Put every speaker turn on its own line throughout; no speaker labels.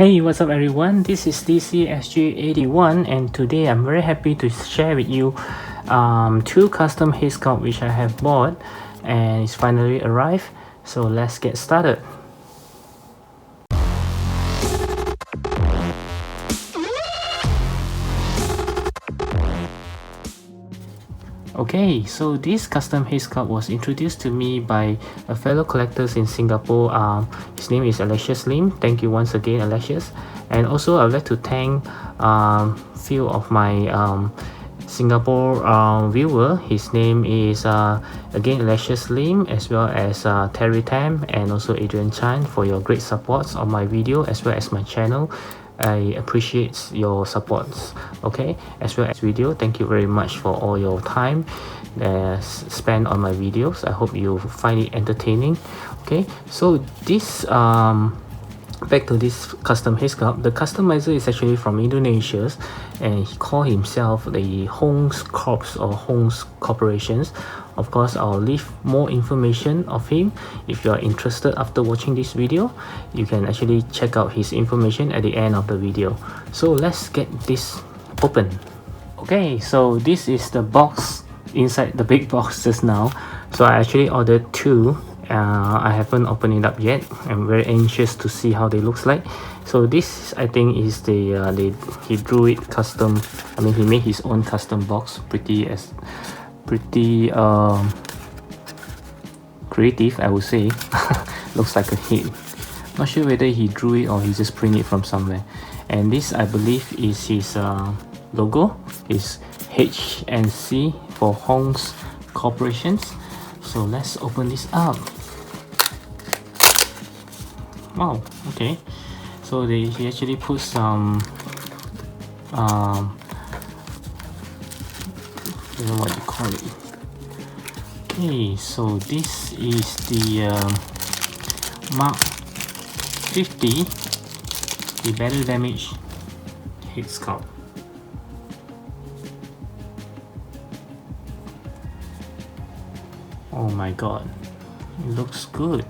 Hey, what's up everyone? This is DCSG 81 and today I'm very happy to share with you two custom head sculpt which I have bought and it's finally arrived. So let's get started. Okay, so this custom head sculpt was introduced to me by a fellow collectors in Singapore. His name is s.h. Thank you once again, s.h. And also I would like to thank few of my Singapore viewer. His name is again s.h. as well as Terry Tam and also Adrian Chan for your great supports on my video as well as my channel. I appreciate your supports, okay, as well as video. Thank you very much for all your time spent on my videos. I hope you find it entertaining. Okay, so this back to this custom head sculpt. The customizer is actually from Indonesia and he called himself the Sculpts or Homes Corporations. Of course, I'll leave more information of him. If you are interested after watching this video, you can actually check out his information at the end of the video. So let's get this open. Okay, so this is the box inside the big box just now. So I actually ordered two. I haven't opened it up yet. I'm very anxious to see how they looks like. So this I think is the he drew it custom. I mean he made his own custom box. Pretty creative, I would say. Looks like a head. Not sure whether he drew it or he just printed it from somewhere. And this I believe is his logo. Is H and C for Homes Corporations. So let's open this up. Wow, okay. So he actually put some I don't know what you call it. Okay, so this is the Mark 50, the battle damage head sculpt. Oh my god, it looks good.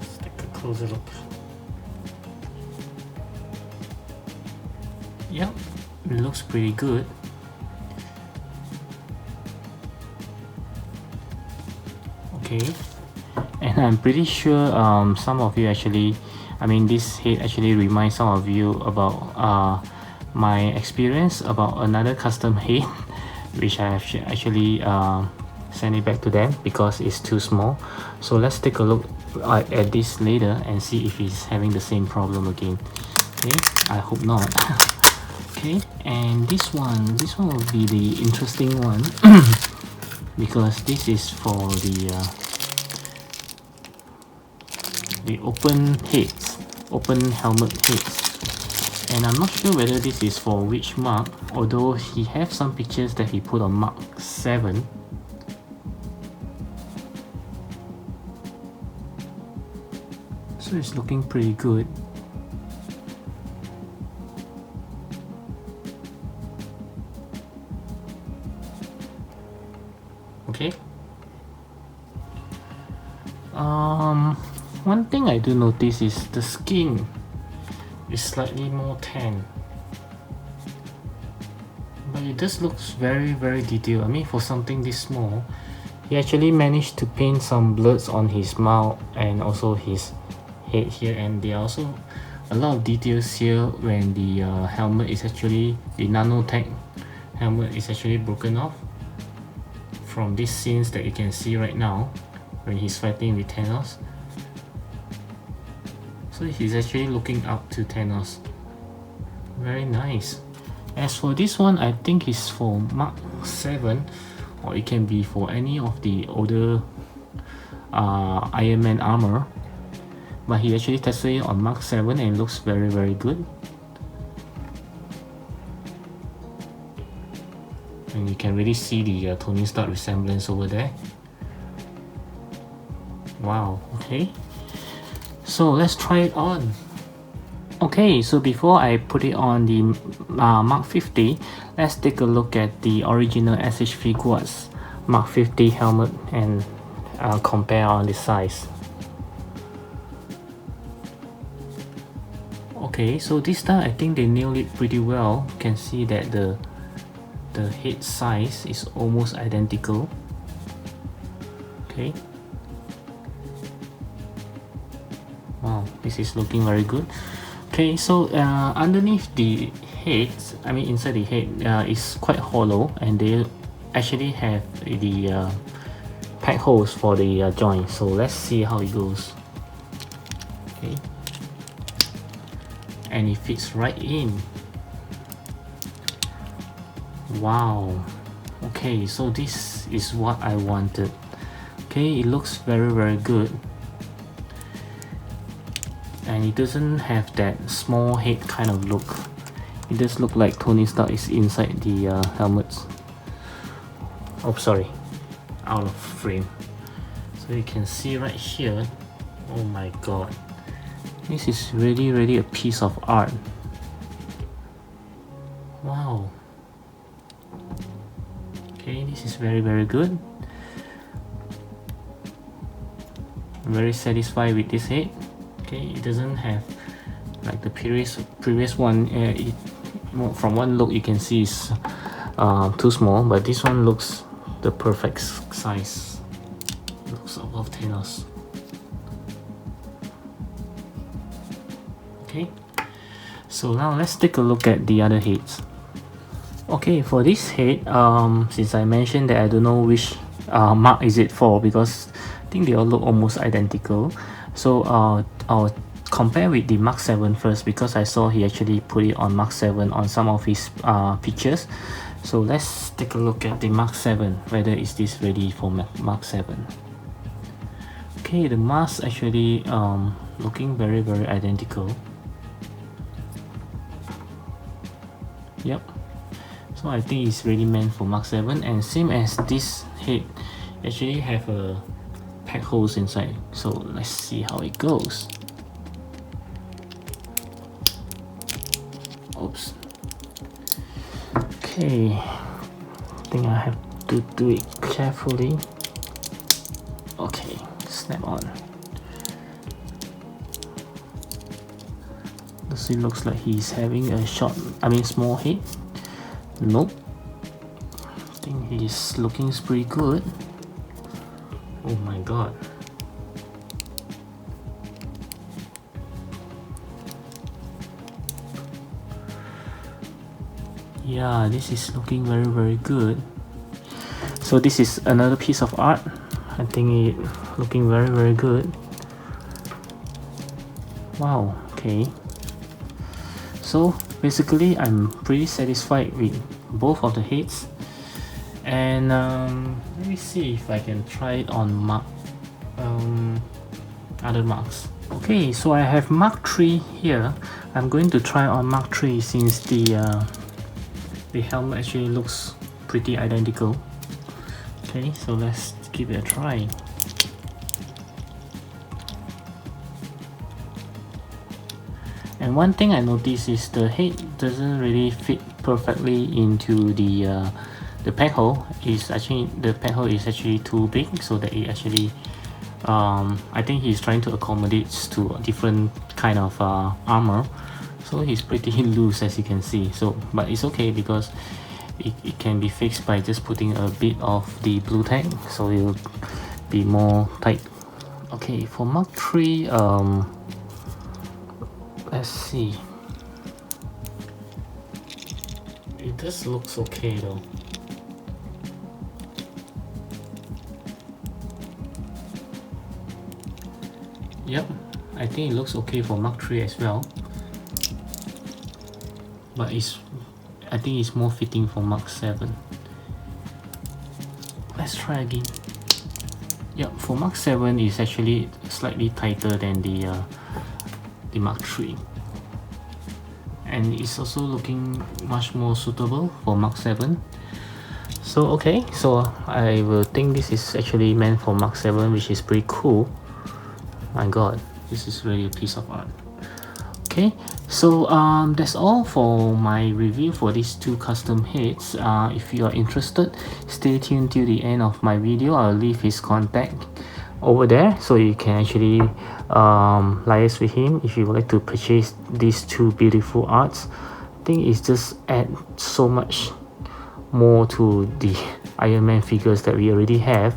Let's take a closer look. Yep, it looks pretty good. Okay, and I'm pretty sure some of you actually, I mean this head actually reminds some of you about my experience about another custom head which I have actually sent it back to them because it's too small. So let's take a look at this later and see if he's having the same problem again. Okay, I hope not. Okay, and this one will be the interesting one because this is for the open heads, open helmet heads. And I'm not sure whether this is for which mark, although he have some pictures that he put on Mark 7. So it's looking pretty good. Okay. One thing I do notice is the skin is slightly more tan, but it just looks very detailed. I mean for something this small, he actually managed to paint some blurs on his mouth and also his head here, and there are also a lot of details here when the helmet is actually, the nanotech helmet is actually broken off from these scenes that you can see right now when he's fighting with Thanos. So he's actually looking up to Thanos. Very nice. As for this one, I think it's for Mark 7, or it can be for any of the older Iron Man armor. But he actually tested it on Mark 7 and it looks very good. And you can really see the Tony Stark resemblance over there. Wow, okay. So let's try it on. Okay, so before I put it on the Mark 50, let's take a look at the original s.h.figuarts Mark 50 helmet and compare on the size. Okay, so this time I think they nailed it pretty well. You can see that the head size is almost identical. Okay. Wow, this is looking very good. Okay, so underneath the head, I mean inside the head, is quite hollow, and they actually have the pack holes for the joint. So let's see how it goes. Okay, and it fits right in. Wow. Okay, so this is what I wanted. Okay, it looks very good, and it doesn't have that small head kind of look. It does look like Tony Stark is inside the helmets. Oh, sorry, out of frame. So you can see right here. Oh my god, this is really a piece of art. Wow. Okay, this is very good. I'm very satisfied with this head. Okay, it doesn't have like the previous one. From one look you can see it's too small, but this one looks the perfect size. Looks above Thanos. Okay, so now let's take a look at the other heads. Okay, for this head, since I mentioned that I don't know which mark is it for, because I think they all look almost identical. So I'll compare with the Mark 7 first, because I saw he actually put it on Mark 7 on some of his pictures. So let's take a look at the Mark 7, whether is this ready for Mark 7. Okay, the mask actually looking very identical. Yep. So I think it's really meant for Mark 7, and same as this head, actually have a pack holes inside. So let's see how it goes. Oops. Okay, I think I have to do it carefully. Okay, snap on. It looks like he's having a small head. Nope. I think he's looking pretty good. Oh my god. Yeah, this is looking very good. So this is another piece of art. I think it looking very good. Wow, okay. So basically I'm pretty satisfied with both of the heads, and let me see if I can try it on other marks. Okay, so I have Mark 3 here. I'm going to try on Mark 3 since the helmet actually looks pretty identical. Okay, so let's give it a try. And one thing I noticed is the head doesn't really fit perfectly into the pack hole. The pack hole is actually too big, so that it actually I think he's trying to accommodate to a different kind of armor. So he's pretty loose, as you can see. So, but it's okay because it can be fixed by just putting a bit of the blue tack, so it will be more tight. Okay, for Mark 3, let's see. It just looks okay though. Yep, I think it looks okay for Mark 3 as well. But I think it's more fitting for Mark 7. Let's try again. Yep, for Mark 7 is actually slightly tighter than the Mark 3. And it's also looking much more suitable for Mark 7. So okay, so I will think this is actually meant for Mark 7, which is pretty cool. My god, this is really a piece of art. Okay, so that's all for my review for these two custom heads. If you are interested, stay tuned till the end of my video. I'll leave his contact over there, so you can actually liaise with him if you would like to purchase these two beautiful arts. I think it's just add so much more to the Iron Man figures that we already have,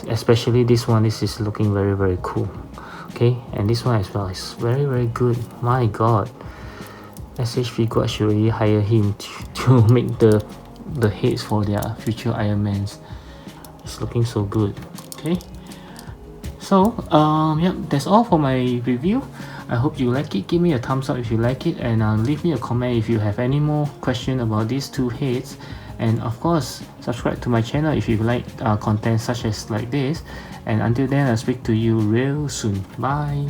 especially this one. This is looking very cool. Okay, and this one as well is very good. My god, s.h.figuarts should really hire him to make the heads for their future Iron Mans. It's looking so good. Okay, so yep, that's all for my review. I hope you like it. Give me a thumbs up if you like it, and leave me a comment if you have any more question about these two heads. And of course, subscribe to my channel if you like content such as like this. And until then, I'll speak to you real soon. Bye.